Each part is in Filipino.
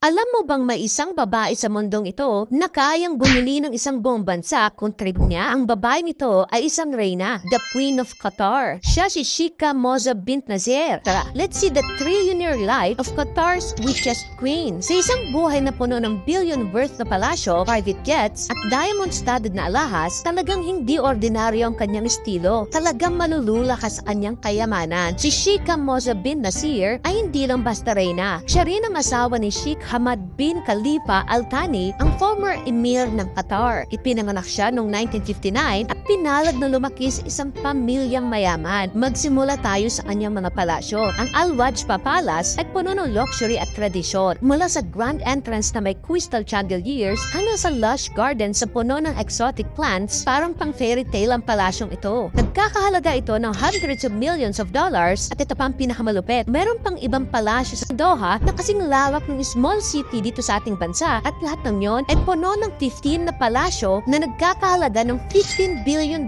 Alam mo bang may isang babae sa mundong ito na kayang bumili ng isang buong bansa kung trip niya? Ang babae nito ay isang reyna, the Queen of Qatar. Siya si Sheikha Moza bint Nasser. Tara, let's see the trillionaire life of Qatar's richest queen. Sa isang buhay na puno ng billion worth na palasyo, private jets, at diamond-studded na alahas, talagang hindi ordinaryo ang kanyang estilo. Talagang malulula ka sa kanyang kayamanan. Si Sheikha Moza bint Nasser ay hindi lang basta reyna. Siya rin ang asawa ni Sheikh Hamad bin Khalifa Al Thani, ang former emir ng Qatar. Ipinanganak siya noong 1959 at pinalad na lumaki sa isang pamilyang mayaman. Magsimula tayo sa kanyang mga palasyo. Ang Al Wajfa Palace ay puno ng luxury at tradisyon. Mula sa grand entrance na may crystal chandeliers hanggang sa lush garden sa puno ng exotic plants, parang pang fairy tale ang palasyong ito. Nagkakahalaga ito ng hundreds of millions of dollars at ito pang pinakamalupit. Meron pang ibang palasyo sa Doha na kasing lawak ng small city dito sa ating bansa at lahat ng yon ay puno ng 15 na palasyo na nagkakahalaga ng $15 billion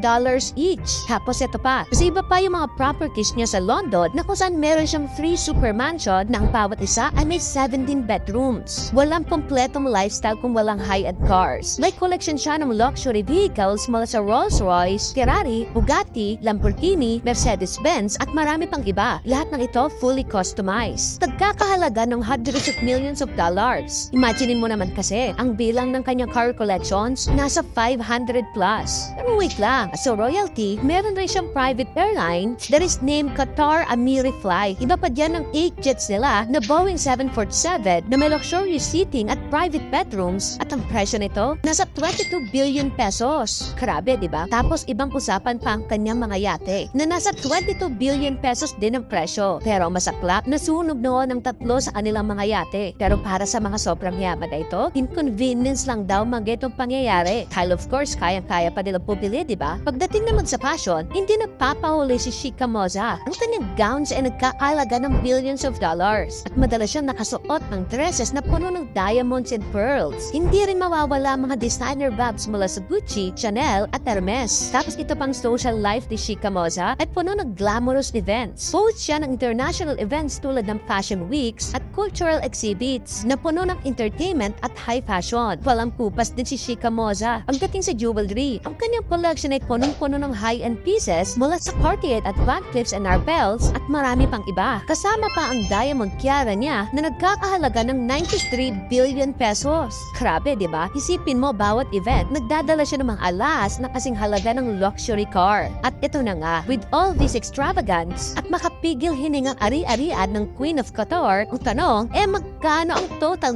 each. Tapos ito pa, kasi iba pa yung mga properties niya sa London na kung saan meron siyang 3 super mansion na ang bawat isa ay may 17 bedrooms. Walang kompletong lifestyle kung walang high-end cars. May collection siya ng luxury vehicles mula sa Rolls-Royce, Ferrari, Bugatti, Lamborghini, Mercedes-Benz at marami pang iba. Lahat ng ito fully customized. Nagkakahalaga ng hundreds of millions of dollars. Imaginin mo naman kasi, ang bilang ng kanyang car collections nasa 500 plus. Pero wait lang, so royalty, meron rin siyang private airline that is named Qatar Amiri Fly. Iba pa dyan ng 8 jets nila na Boeing 747 na may luxurious seating at private bedrooms at ang presyo nito nasa 22 billion pesos. Grabe, di ba? Tapos ibang usapan pa ang kanyang mga yate na nasa 22 billion pesos din ang presyo. Pero masaklap, nasunog noon ang 3 sa kanilang mga yate. Pero para sa mga sobrang yaman na ito, inconvenience lang daw mga itong pangyayari. Dahil of course, kayang-kaya pa nilang pumili, di ba? Pagdating naman sa fashion, hindi nagpapahuli si Sheikha Moza. Ang kanyang gowns ay nagkakalaga ng billions of dollars. At madalas siyang nakasuot ng dresses na puno ng diamonds and pearls. Hindi rin mawawala mga designer bags mula sa Gucci, Chanel at Hermes. Tapos ito pang social life ni Sheikha Moza at puno ng glamorous events. Host siya ng international events tulad ng fashion weeks at cultural exhibits na puno ng entertainment at high fashion. Walang kupas din si Sheikha Moza. Pagdating sa jewelry, ang kanyang collection ay punong-puno ng high-end pieces mula sa Cartier at Van Cleefs and Arpels at marami pang iba. Kasama pa ang diamond tiara niya na nagkakahalaga ng 93 billion pesos. Grabe, di ba? Isipin mo, bawat event, nagdadala siya ng mga alas na kasing halaga ng luxury car. At ito na nga, with all this extravagance at makapigil hiningang ari-arian ng Queen of Qatar, ang tanong, magkano ang total na